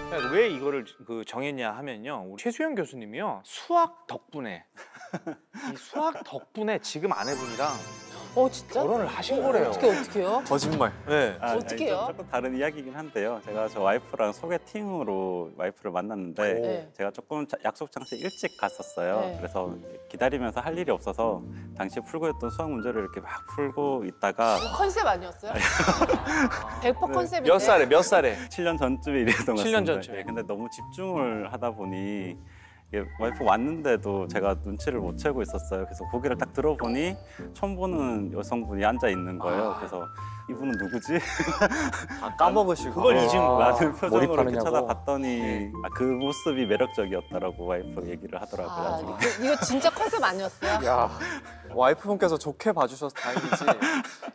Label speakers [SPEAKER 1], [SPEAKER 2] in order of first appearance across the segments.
[SPEAKER 1] 그러니까 왜 이거를 정했냐 하면요, 우리 최수영 교수님이요, 수학 덕분에 지금 아내분이랑
[SPEAKER 2] 진짜?
[SPEAKER 1] 결혼을 하신 거래요.
[SPEAKER 2] 어떻게요?
[SPEAKER 3] 거짓말.
[SPEAKER 1] 네.
[SPEAKER 2] 어떻게 해요?
[SPEAKER 4] 조금 다른 이야기이긴 한데요. 제가 저 와이프랑 소개팅으로 와이프를 만났는데
[SPEAKER 2] 네.
[SPEAKER 4] 제가 조금 약속 장소에 일찍 갔었어요.
[SPEAKER 2] 네.
[SPEAKER 4] 그래서 기다리면서 할 일이 없어서 당시에 풀고 있던 수학 문제를 이렇게 막 풀고 있다가
[SPEAKER 2] 컨셉 아니었어요? 100% 컨셉인데.
[SPEAKER 1] 몇 살에?
[SPEAKER 4] 7년 전쯤에 일했던 것
[SPEAKER 1] 7년
[SPEAKER 4] 같습니다.
[SPEAKER 1] 전쯤에.
[SPEAKER 4] 예, 근데 너무 집중을 하다 보니 이게 와이프 왔는데도 제가 눈치를 못 채고 있었어요. 그래서 고개를 딱 들어보니 처음 보는 여성분이 앉아 있는 거예요. 그래서 이분은 누구지?
[SPEAKER 3] 까먹으시고.
[SPEAKER 1] 그걸 잊은 거야.
[SPEAKER 4] 라는 표정으로 이렇게
[SPEAKER 3] 몰입하느냐고.
[SPEAKER 4] 쳐다봤더니 그 모습이 매력적이었다라고 와이프 얘기를 하더라고요.
[SPEAKER 2] 이거 진짜 컨셉 아니었어요?
[SPEAKER 3] 야, 와이프분께서 좋게 봐주셔서 다행이지.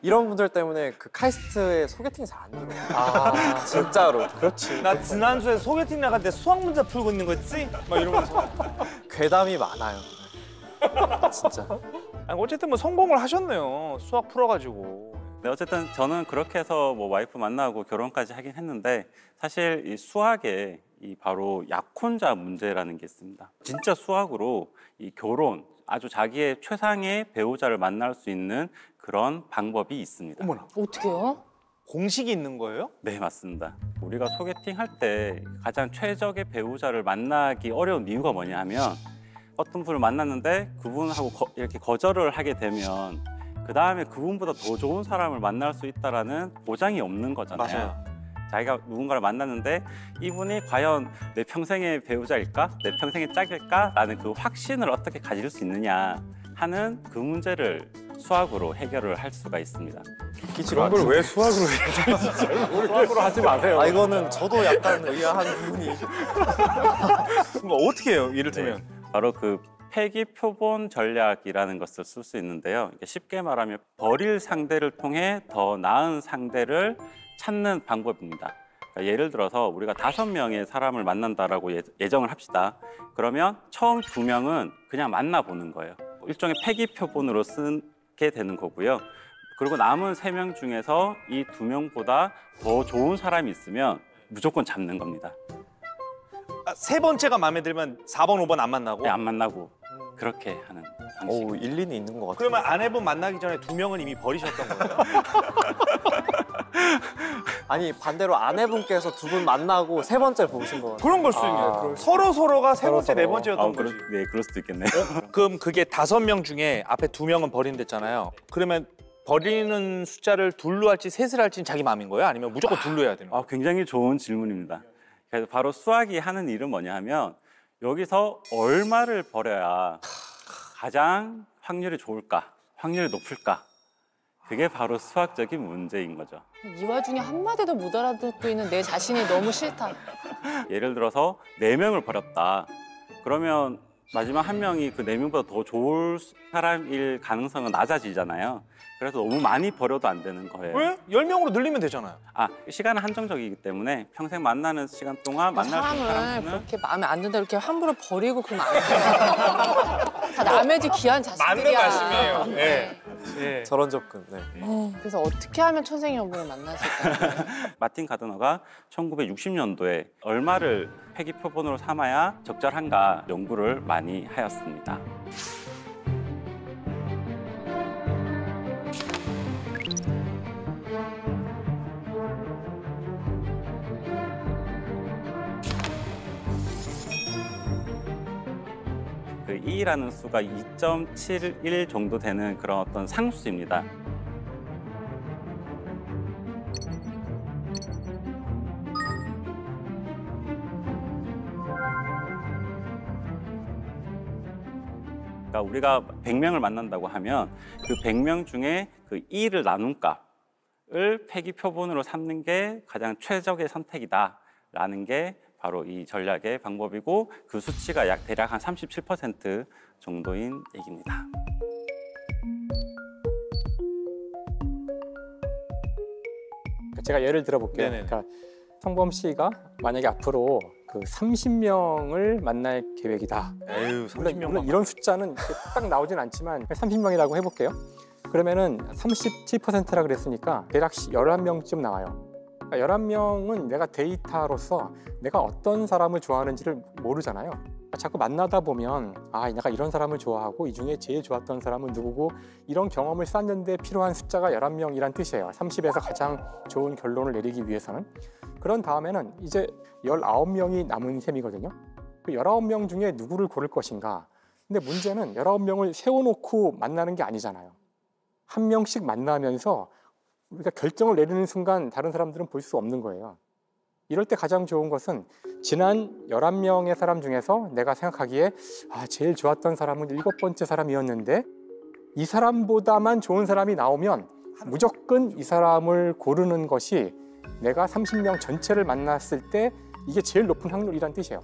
[SPEAKER 3] 이런 분들 때문에 그 카이스트에 소개팅이 잘 안 들어요. 진짜로. 그렇지.
[SPEAKER 1] 나 지난주에 소개팅 나갈 때 수학 문제 풀고 있는 거지? 막 이러면서.
[SPEAKER 3] 괴담이 많아요. 진짜.
[SPEAKER 1] 아니, 어쨌든 뭐 성공을 하셨네요. 수학 풀어가지고.
[SPEAKER 4] 네, 어쨌든 저는 그렇게 해서 뭐 와이프 만나고 결혼까지 하긴 했는데 사실 이 수학에 이 바로 약혼자 문제라는 게 있습니다. 진짜 수학으로 이 결혼, 아주 자기의 최상의 배우자를 만날 수 있는 그런 방법이 있습니다.
[SPEAKER 1] 어머나.
[SPEAKER 2] 어떻게요?
[SPEAKER 1] 공식이 있는 거예요?
[SPEAKER 4] 네, 맞습니다. 우리가 소개팅 할 때 가장 최적의 배우자를 만나기 어려운 이유가 뭐냐 하면 어떤 분을 만났는데 그분하고 이렇게 거절을 하게 되면 그 다음에 그분보다 더 좋은 사람을 만날 수 있다라는 보장이 없는 거잖아요.
[SPEAKER 1] 맞아요.
[SPEAKER 4] 자기가 누군가를 만났는데 이분이 과연 내 평생의 배우자일까? 내 평생의 짝일까? 라는 그 확신을 어떻게 가질 수 있느냐 하는 그 문제를 수학으로 해결을 할 수가 있습니다.
[SPEAKER 3] 그런 걸 왜 수학으로 해요?
[SPEAKER 1] 수학으로 하지 마세요.
[SPEAKER 3] 아, 이거는 저도 약간 의아한 부분이.
[SPEAKER 1] 그럼 어떻게 해요, 이를테면?
[SPEAKER 4] 바로 그 패기 표본 전략이라는 것을 쓸 수 있는데요. 쉽게 말하면 버릴 상대를 통해 더 나은 상대를 찾는 방법입니다. 그러니까 예를 들어서 우리가 5명의 사람을 만난다라고 예정을 합시다. 그러면 처음 2명은 그냥 만나보는 거예요. 일종의 패기 표본으로 쓰게 되는 거고요. 그리고 남은 3명 중에서 이 2명보다 더 좋은 사람이 있으면 무조건 잡는 겁니다.
[SPEAKER 1] 세 번째가 마음에 들면 4번, 5번 안 만나고?
[SPEAKER 4] 네, 안 만나고 그렇게 하는 방식.
[SPEAKER 3] 오, 일리는 있는 것 같아요.
[SPEAKER 1] 그러면 아내분 만나기 전에 2명은 이미 버리셨던 거예요?
[SPEAKER 3] 아니, 반대로 아내분께서 2분 만나고 3번째 보신 거.
[SPEAKER 1] 그런 걸 수도 있네요. 서로가 세 번째, 네 번째였던 거지.
[SPEAKER 4] 네, 그럴 수도 있겠네요.
[SPEAKER 1] 그럼 그게 5명 중에 앞에 2명은 버린댔잖아요. 그러면 버리는 숫자를 2로 할지 3을 할지는 자기 마음인 거예요? 아니면 무조건 2로 해야 되는 거예요?
[SPEAKER 4] 굉장히 좋은 질문입니다. 그래서 바로 수학이 하는 일은 뭐냐 하면 여기서 얼마를 버려야 가장 확률이 좋을까? 확률이 높을까? 그게 바로 수학적인 문제인 거죠.
[SPEAKER 2] 이 와중에 한마디도 못 알아듣고 있는 내 자신이 너무 싫다.
[SPEAKER 4] 예를 들어서 4명을 버렸다. 그러면 마지막 1명이 그 4명보다 더 좋을 사람일 가능성은 낮아지잖아요. 그래서 너무 많이 버려도 안 되는 거예요.
[SPEAKER 1] 왜? 10명으로 늘리면 되잖아요.
[SPEAKER 4] 시간은 한정적이기 때문에 평생 만나는 시간 동안 만날 수 있는
[SPEAKER 2] 사람을
[SPEAKER 4] 사람은
[SPEAKER 2] 그렇게 마음에 안 든다 이렇게 함부로 버리고 그러면 안 돼. 다 남의 집 귀한 자식들이야.
[SPEAKER 1] 맞는 말씀이에요. 네. 네.
[SPEAKER 3] 저런 접근. 네.
[SPEAKER 2] 그래서 어떻게 하면 천생연분을 만나실까요?
[SPEAKER 4] 마틴 가드너가 1960년도에 얼마를 패기 표본으로 삼아야 적절한가 연구를 많이 하였습니다. 그 2라는 수가 2.71 정도 되는 그런 어떤 상수입니다. 그러니까 우리가 100명을 만난다고 하면 그 100명 중에 그 2를 나눈 값을 패기 표본으로 삼는 게 가장 최적의 선택이다라는 게 바로 이 전략의 방법이고 그 수치가 대략 한 37% 정도인 얘기입니다.
[SPEAKER 5] 제가 예를 들어볼게요.
[SPEAKER 1] 네네네.
[SPEAKER 5] 그러니까 성범 씨가 만약에 앞으로 그 30명을 만날 계획이다.
[SPEAKER 1] 에휴,
[SPEAKER 5] 물론
[SPEAKER 1] 30명만.
[SPEAKER 5] 이런 숫자는 이렇게 딱 나오진 않지만 30명이라고 해볼게요. 그러면은 37%라 그랬으니까 대략 11명쯤 나와요. 그러니까 11명은 내가 데이터로서 내가 어떤 사람을 좋아하는지를 모르잖아요. 자꾸 만나다 보면 내가 이런 사람을 좋아하고 이 중에 제일 좋았던 사람은 누구고 이런 경험을 쌓는데 필요한 숫자가 11명이란 뜻이에요. 30에서 가장 좋은 결론을 내리기 위해서는. 그런 다음에는 이제 19명이 남은 셈이거든요. 그 19명 중에 누구를 고를 것인가. 근데 문제는 19명을 세워놓고 만나는 게 아니잖아요. 한 명씩 만나면서 우리가 결정을 내리는 순간 다른 사람들은 볼 수 없는 거예요. 이럴 때 가장 좋은 것은 지난 11명의 사람 중에서 내가 생각하기에 제일 좋았던 사람은 7번째 사람이었는데 이 사람보다만 좋은 사람이 나오면 무조건 이 사람을 고르는 것이 내가 30명 전체를 만났을 때 이게 제일 높은 확률이란 뜻이에요.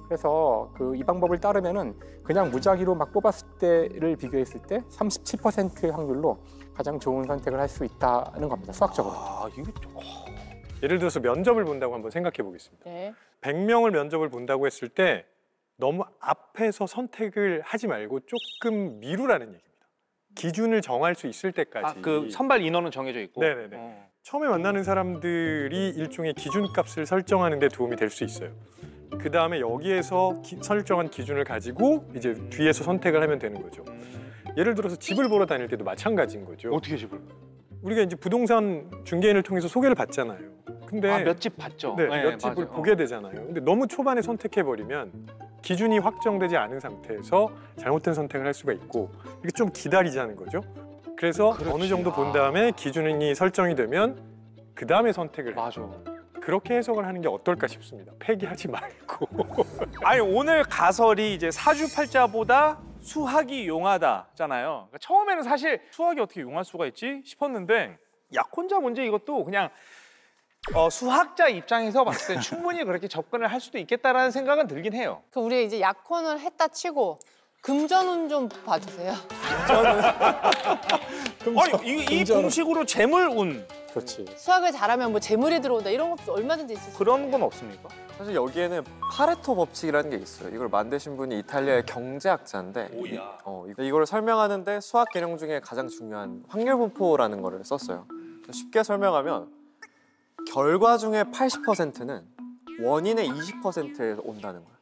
[SPEAKER 5] 그래서 이 방법을 따르면은 그냥 무작위로 막 뽑았을 때를 비교했을 때 37%의 확률로 가장 좋은 선택을 할 수 있다는 겁니다. 수학적으로.
[SPEAKER 6] 예를 들어서 면접을 본다고 한번 생각해 보겠습니다.
[SPEAKER 2] 네.
[SPEAKER 6] 100명을 면접을 본다고 했을 때 너무 앞에서 선택을 하지 말고 조금 미루라는 얘기입니다. 기준을 정할 수 있을 때까지.
[SPEAKER 1] 그 선발 인원은 정해져 있고.
[SPEAKER 6] 네네네. 처음에 만나는 사람들이 일종의 기준값을 설정하는 데 도움이 될 수 있어요. 그 다음에 여기에서 설정한 기준을 가지고 이제 뒤에서 선택을 하면 되는 거죠. 예를 들어서 집을 보러 다닐 때도 마찬가지인 거죠.
[SPEAKER 1] 어떻게 집을?
[SPEAKER 6] 우리가 이제 부동산 중개인을 통해서 소개를 받잖아요. 근데
[SPEAKER 1] 몇 집 봤죠.
[SPEAKER 6] 네, 몇 집을
[SPEAKER 1] 맞아요.
[SPEAKER 6] 보게 되잖아요. 근데 너무 초반에 선택해버리면 기준이 확정되지 않은 상태에서 잘못된 선택을 할 수가 있고 이게 좀 기다리자는 거죠. 그래서 어느 정도 본 다음에 기준이 설정이 되면 그 다음에 선택을 해요.
[SPEAKER 1] 맞아.
[SPEAKER 6] 그렇게 해석을 하는 게 어떨까 싶습니다. 폐기하지 말고.
[SPEAKER 1] 아니 오늘 가설이 이제 사주팔자보다 수학이 용하다잖아요. 그러니까 처음에는 사실 수학이 어떻게 용할 수가 있지 싶었는데 약혼자 문제 이것도 그냥 수학자 입장에서 봤을 때 충분히 그렇게 접근을 할 수도 있겠다라는 생각은 들긴 해요.
[SPEAKER 2] 그 우리 이제 약혼을 했다 치고 금전운 좀 봐주세요.
[SPEAKER 1] 아니 이 공식으로 재물운
[SPEAKER 5] 그렇지.
[SPEAKER 2] 수학을 잘하면 뭐 재물이 들어온다 이런 것도 얼마든지 있을 수
[SPEAKER 1] 그런 건 없습니까?
[SPEAKER 3] 사실 여기에는 파레토 법칙이라는 게 있어요. 이걸 만드신 분이 이탈리아의 경제학자인데 이걸 설명하는데 수학 개념 중에 가장 중요한 확률 분포라는 거를 썼어요. 쉽게 설명하면 결과 중에 80%는 원인의 20%에서 온다는 거예요.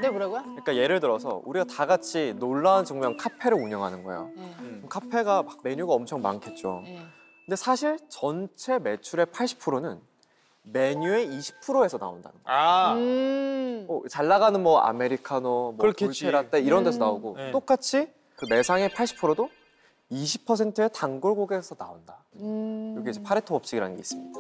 [SPEAKER 2] 네, 뭐라고요?
[SPEAKER 3] 그러니까 예를 들어서 우리가 다 같이 놀라운 증명 카페를 운영하는 거예요.
[SPEAKER 2] 네.
[SPEAKER 3] 그럼 카페가 막 메뉴가 엄청 많겠죠.
[SPEAKER 2] 네.
[SPEAKER 3] 근데 사실 전체 매출의 80%는 메뉴의 20%에서 나온다는 거예요. 잘 나가는 뭐 아메리카노, 뭐 돌체라떼 이런 데서 나오고
[SPEAKER 1] 네.
[SPEAKER 3] 똑같이 그 매상의 80%도 20%의 단골 고객에서 나온다. 이게 이제 파레토 법칙이라는 게 있습니다.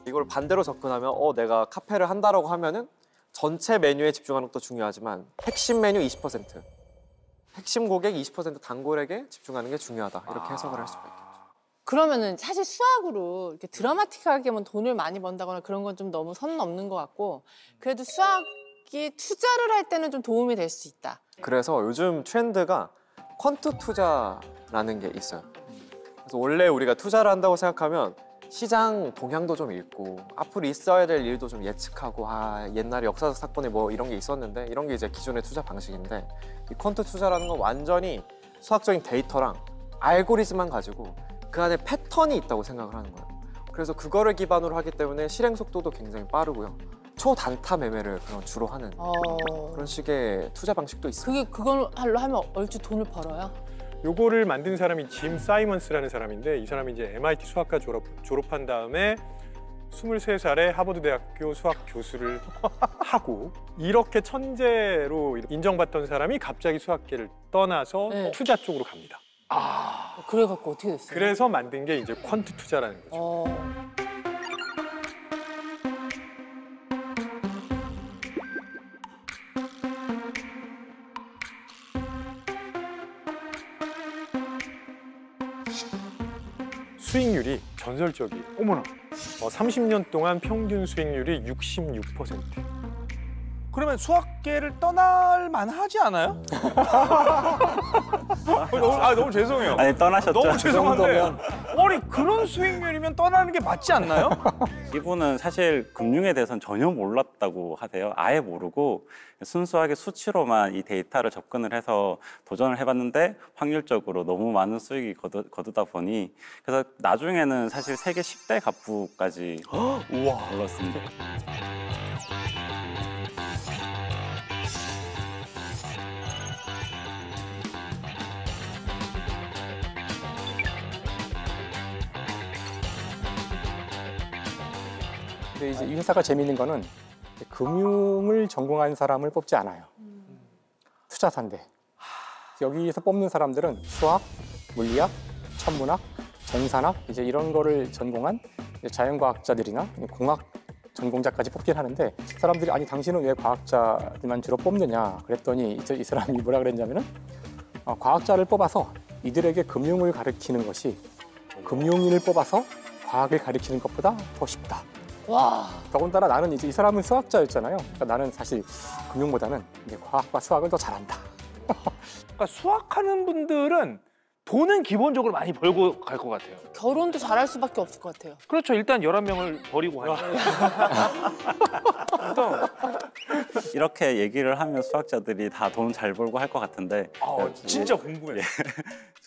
[SPEAKER 3] 이걸 반대로 접근하면 내가 카페를 한다라고 하면은 전체 메뉴에 집중하는 것도 중요하지만 핵심 메뉴 20%, 핵심 고객 20% 단골에게 집중하는 게 중요하다. 이렇게 해석을 할 수가 있겠죠.
[SPEAKER 2] 그러면은 사실 수학으로 이렇게 드라마틱하게만 돈을 많이 번다거나 그런 건 좀 너무 선 넘는 것 같고 그래도 수학이 투자를 할 때는 좀 도움이 될 수 있다.
[SPEAKER 3] 그래서 요즘 트렌드가 퀀트 투자라는 게 있어요. 그래서 원래 우리가 투자를 한다고 생각하면 시장 동향도 좀 읽고 앞으로 있어야 될 일도 좀 예측하고 옛날에 역사적 사건에 뭐 이런 게 있었는데 이런 게 이제 기존의 투자 방식인데 이 퀀트 투자라는 건 완전히 수학적인 데이터랑 알고리즘만 가지고 그 안에 패턴이 있다고 생각을 하는 거예요. 그래서 그거를 기반으로 하기 때문에 실행 속도도 굉장히 빠르고요. 초단타 매매를 주로 하는 그런 식의 투자 방식도 있습니다.
[SPEAKER 2] 그걸 하면 얼추 돈을 벌어요?
[SPEAKER 6] 요거를 만든 사람이 짐 사이먼스라는 사람인데 이 사람이 이제 MIT 수학과 졸업한 다음에 23살에 하버드 대학교 수학 교수를 하고 이렇게 천재로 인정받던 사람이 갑자기 수학계를 떠나서
[SPEAKER 2] 네.
[SPEAKER 6] 투자 쪽으로 갑니다.
[SPEAKER 2] 그래갖고 어떻게 됐어요?
[SPEAKER 6] 그래서 만든 게 이제 퀀트 투자라는 거죠. 수익률이 전설적이에요. 어머나. 30년 동안 평균 수익률이 66%.
[SPEAKER 1] 그러면 수학계를 떠날 만하지 않아요? 너무 죄송해요.
[SPEAKER 4] 아니 떠나셨죠?
[SPEAKER 1] 너무 죄송한데.
[SPEAKER 5] 정도면.
[SPEAKER 1] 아니 그런 수익률이면 떠나는 게 맞지 않나요?
[SPEAKER 4] 이분은 사실 금융에 대해서는 전혀 몰랐다고 하세요. 아예 모르고 순수하게 수치로만 이 데이터를 접근을 해서 도전을 해봤는데 확률적으로 너무 많은 수익이 거두다 보니 그래서 나중에는 사실 세계 10대 갑부까지 올랐습니다.
[SPEAKER 5] 근데 이제 이 회사가 재미있는 거는 금융을 전공한 사람을 뽑지 않아요. 투자사인데 여기서 뽑는 사람들은 수학, 물리학, 천문학, 전산학 이제 이런 거를 전공한 자연과학자들이나 공학 전공자까지 뽑긴 하는데 사람들이 아니 당신은 왜 과학자들만 주로 뽑느냐 그랬더니 이 사람이 뭐라 그랬냐면은 과학자를 뽑아서 이들에게 금융을 가르치는 것이 금융인을 뽑아서 과학을 가르치는 것보다 더 쉽다.
[SPEAKER 2] 와.
[SPEAKER 5] 더군다나 나는 이제 이 사람은 수학자였잖아요. 그러니까 나는 사실 금융보다는 이제 과학과 수학을 더 잘한다.
[SPEAKER 1] 그러니까 수학하는 분들은 돈은 기본적으로 많이 벌고 갈 것 같아요.
[SPEAKER 2] 결혼도 잘할 수밖에 없을 것 같아요.
[SPEAKER 1] 그렇죠. 일단 11명을 버리고 가니까.
[SPEAKER 4] 이렇게 얘기를 하면 수학자들이 다 돈 잘 벌고 할 것 같은데
[SPEAKER 1] 진짜 궁금해요.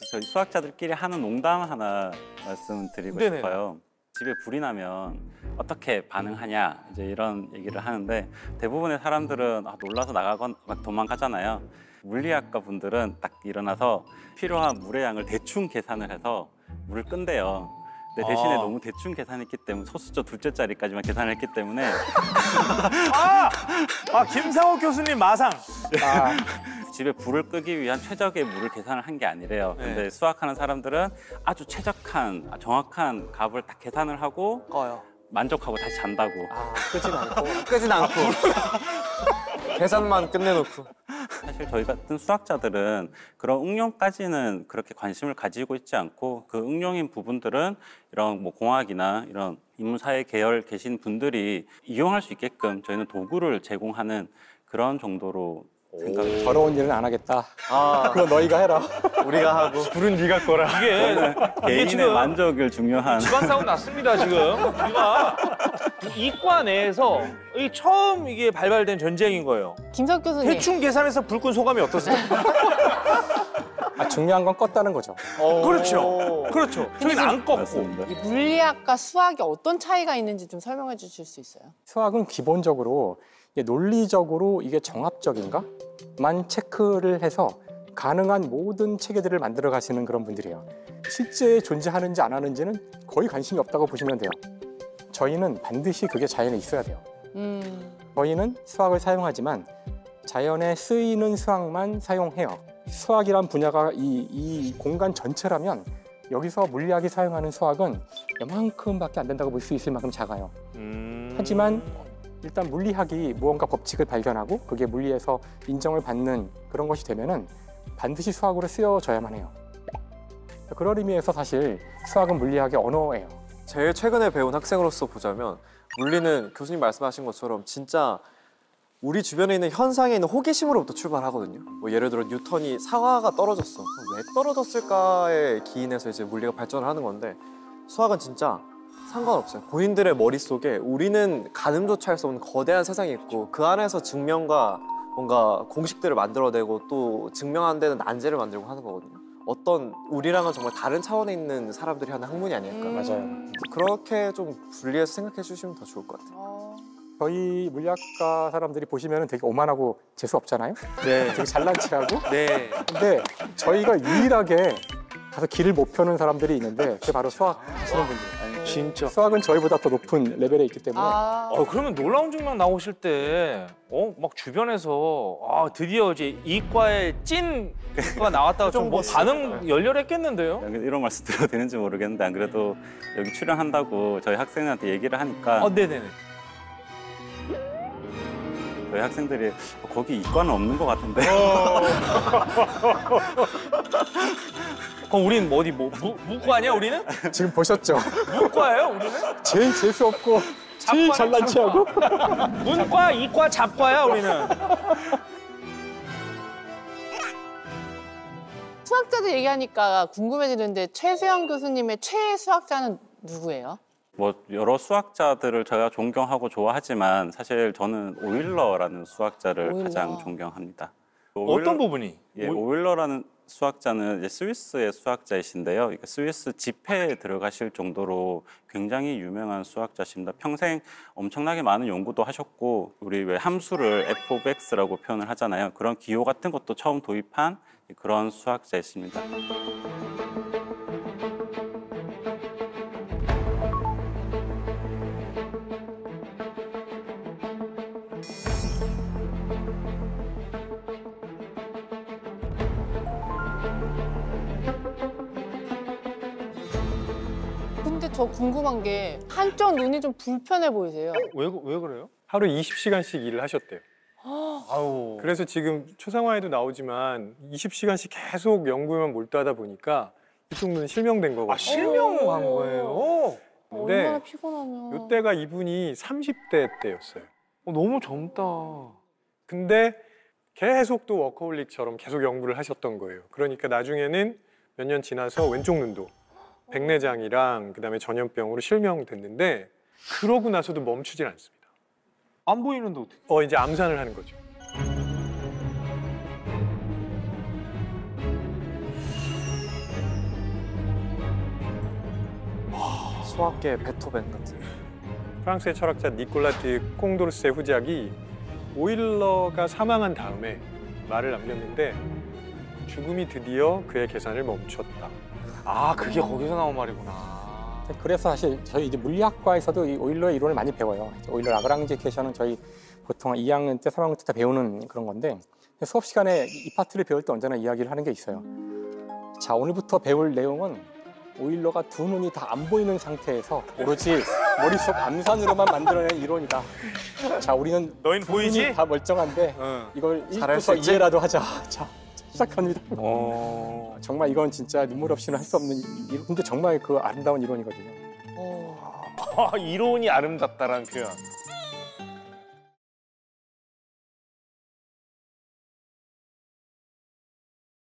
[SPEAKER 4] 저희 수학자들끼리 하는 농담 하나 말씀드리고
[SPEAKER 1] 네네.
[SPEAKER 4] 싶어요. 집에 불이 나면 어떻게 반응하냐 이제 이런 얘기를 하는데 대부분의 사람들은 놀라서 나가건 막 도망가잖아요. 물리학과 분들은 딱 일어나서 필요한 물의 양을 대충 계산을 해서 물을 끈대요. 근데 대신에 너무 대충 계산했기 때문에 소수점 둘째 자리까지만 계산을 했기 때문에
[SPEAKER 1] 김상욱 교수님 마상.
[SPEAKER 4] 집에 불을 끄기 위한 최적의 물을 계산을 한 게 아니래요.
[SPEAKER 1] 네.
[SPEAKER 4] 근데 수학하는 사람들은 아주 최적한, 정확한 값을 딱 계산을 하고 만족하고 다시 잔다고.
[SPEAKER 3] 끄진 않고 계산만 끝내놓고.
[SPEAKER 4] 사실 저희 같은 수학자들은 그런 응용까지는 그렇게 관심을 가지고 있지 않고 그 응용인 부분들은 이런 뭐 공학이나 이런 인문사회 계열 계신 분들이 이용할 수 있게끔 저희는 도구를 제공하는 그런 정도로 생각을
[SPEAKER 5] 더러운 일은 안 하겠다. 그거 너희가 해라.
[SPEAKER 3] 우리가 하고.
[SPEAKER 6] 불은 네가 꺼라.
[SPEAKER 1] 이게
[SPEAKER 4] 개인의
[SPEAKER 1] 지금
[SPEAKER 4] 만족을 중요한
[SPEAKER 1] 집안 싸움 났습니다 지금. 우리가 이과 내에서 처음 이게 발발된 전쟁인 거예요.
[SPEAKER 2] 김석 교수님.
[SPEAKER 1] 대충 계산해서 불끈 소감이 어떠세요?
[SPEAKER 5] 중요한 건 껐다는 거죠.
[SPEAKER 1] 그렇죠. 그렇죠. 저희는 안 껐고.
[SPEAKER 4] 맞습니다.
[SPEAKER 2] 이 물리학과 수학이 어떤 차이가 있는지 좀 설명해 주실 수 있어요?
[SPEAKER 5] 수학은 기본적으로 이게 논리적으로 이게 정합적인가?만 체크를 해서 가능한 모든 체계들을 만들어 가시는 그런 분들이에요. 실제 존재하는지 안 하는지는 거의 관심이 없다고 보시면 돼요. 저희는 반드시 그게 자연에 있어야 돼요. 저희는 수학을 사용하지만 자연에 쓰이는 수학만 사용해요. 수학이란 분야가 이 공간 전체라면 여기서 물리학이 사용하는 수학은 이만큼밖에 안 된다고 볼 수 있을 만큼 작아요. 하지만 일단 물리학이 무언가 법칙을 발견하고 그게 물리에서 인정을 받는 그런 것이 되면은 반드시 수학으로 쓰여져야만 해요. 그런 의미에서 사실 수학은 물리학의 언어예요.
[SPEAKER 3] 제일 최근에 배운 학생으로서 보자면 물리는 교수님 말씀하신 것처럼 진짜 우리 주변에 있는 현상에 있는 호기심으로부터 출발하거든요. 뭐 예를 들어 뉴턴이 사과가 떨어졌어. 왜 떨어졌을까에 기인해서 이제 물리가 발전을 하는 건데 수학은 진짜 상관없어요. 본인들의 머릿속에 우리는 가늠조차 할 수 없는 거대한 세상이 있고 그 안에서 증명과 뭔가 공식들을 만들어내고 또 증명 안 되는 난제를 만들고 하는 거거든요. 어떤 우리랑은 정말 다른 차원에 있는 사람들이 하는 학문이 아닐까.
[SPEAKER 5] 맞아요.
[SPEAKER 3] 그렇게 좀 분리해서 생각해 주시면 더 좋을 것 같아요.
[SPEAKER 5] 저희 물리학과 사람들이 보시면 되게 오만하고 재수 없잖아요.
[SPEAKER 1] 네.
[SPEAKER 5] 되게 잘난 체하고.
[SPEAKER 1] 네.
[SPEAKER 5] 근데 저희가 유일하게 가서 길을 못 펴는 사람들이 있는데 그게 바로 수학 하시는 분들이에요.
[SPEAKER 1] 진짜.
[SPEAKER 5] 수학은 저희보다 더 높은 레벨에 있기 때문에
[SPEAKER 1] 그러면 놀라운 증명 나오실 때, 막 주변에서, 드디어 이제 이과의 찐가 나왔다가 좀 뭐 반응 열렬했겠는데요?
[SPEAKER 4] 이런 말씀 드려도 되는지 모르겠는데 안 그래도 여기 출연한다고 저희 학생들한테 얘기를 하니까
[SPEAKER 1] 네네네.
[SPEAKER 4] 저희 학생들이 거기 이과는 없는 것 같은데
[SPEAKER 1] 그럼 우린 어디 무과냐 우리는?
[SPEAKER 5] 지금 보셨죠?
[SPEAKER 1] 무과예요 우리는?
[SPEAKER 5] 제일 재수 없고 제일 잘난 체하고.
[SPEAKER 1] 문과, 이과, 잡과야 우리는.
[SPEAKER 2] 수학자들 얘기하니까 궁금해지는데 최수영 교수님의 최애 수학자는 누구예요?
[SPEAKER 4] 뭐 여러 수학자들을 제가 존경하고 좋아하지만 사실 저는 오일러라는 수학자를
[SPEAKER 2] 오일러.
[SPEAKER 4] 가장 존경합니다.
[SPEAKER 1] 어떤 부분이?
[SPEAKER 4] 예, 오일러라는 수학자는 이제 스위스의 수학자이신데요. 스위스 집회에 들어가실 정도로 굉장히 유명한 수학자십니다. 평생 엄청나게 많은 연구도 하셨고 우리 왜 함수를 f of x라고 표현을 하잖아요. 그런 기호 같은 것도 처음 도입한 그런 수학자이십니다.
[SPEAKER 2] 근데 저 궁금한 게 한쪽 눈이 좀 불편해 보이세요.
[SPEAKER 1] 왜 그래요?
[SPEAKER 6] 하루 20시간씩 일을 하셨대요.
[SPEAKER 1] 아우.
[SPEAKER 6] 그래서 지금 초상화에도 나오지만 20시간씩 계속 연구에만 몰두하다 보니까 이쪽 눈은 실명된 거거든요.
[SPEAKER 1] 실명한 거예요.
[SPEAKER 2] 얼마나
[SPEAKER 6] 근데
[SPEAKER 2] 피곤하면.
[SPEAKER 6] 이때가 이분이 30대 때였어요.
[SPEAKER 1] 너무 젊다.
[SPEAKER 6] 근데 계속 또 워커홀릭처럼 계속 연구를 하셨던 거예요. 그러니까 나중에는 몇 년 지나서 왼쪽 눈도 백내장이랑 그다음에 전염병으로 실명됐는데 그러고 나서도 멈추질 않습니다.
[SPEAKER 1] 안 보이는데 어떻게?
[SPEAKER 6] 이제 암산을 하는 거죠.
[SPEAKER 3] 수학계 베토벤 같은.
[SPEAKER 6] 프랑스의 철학자 니콜라 드 콩도르스의 후작이 오일러가 사망한 다음에 말을 남겼는데 죽음이 드디어 그의 계산을 멈췄다.
[SPEAKER 1] 아, 그게 거기서 나온 말이구나.
[SPEAKER 5] 그래서 사실 저희 이제 물리학과에서도 이 오일러의 이론을 많이 배워요. 오일러 라그랑지 이퀘이션은 저희 보통 2학년 때, 3학년 때 다 배우는 그런 건데 수업 시간에 이 파트를 배울 때 언제나 이야기를 하는 게 있어요. 자, 오늘부터 배울 내용은 오일러가 두 눈이 다 안 보이는 상태에서 오로지 머릿속 암산으로만 만들어낸 이론이다. 자, 우리는
[SPEAKER 1] 너희는
[SPEAKER 5] 두 눈이
[SPEAKER 1] 보이지?
[SPEAKER 5] 다 멀쩡한데
[SPEAKER 1] 응.
[SPEAKER 5] 이걸
[SPEAKER 3] 잘할 수
[SPEAKER 5] 1부터
[SPEAKER 3] 있지?
[SPEAKER 5] 이해라도 하자. 자, 시작합니다.
[SPEAKER 1] 어.
[SPEAKER 5] 정말 이건 진짜 눈물 없이는 할 수 없는 근데 정말 그 아름다운 이론이거든요.
[SPEAKER 1] 이론이 아름답다라는 표현.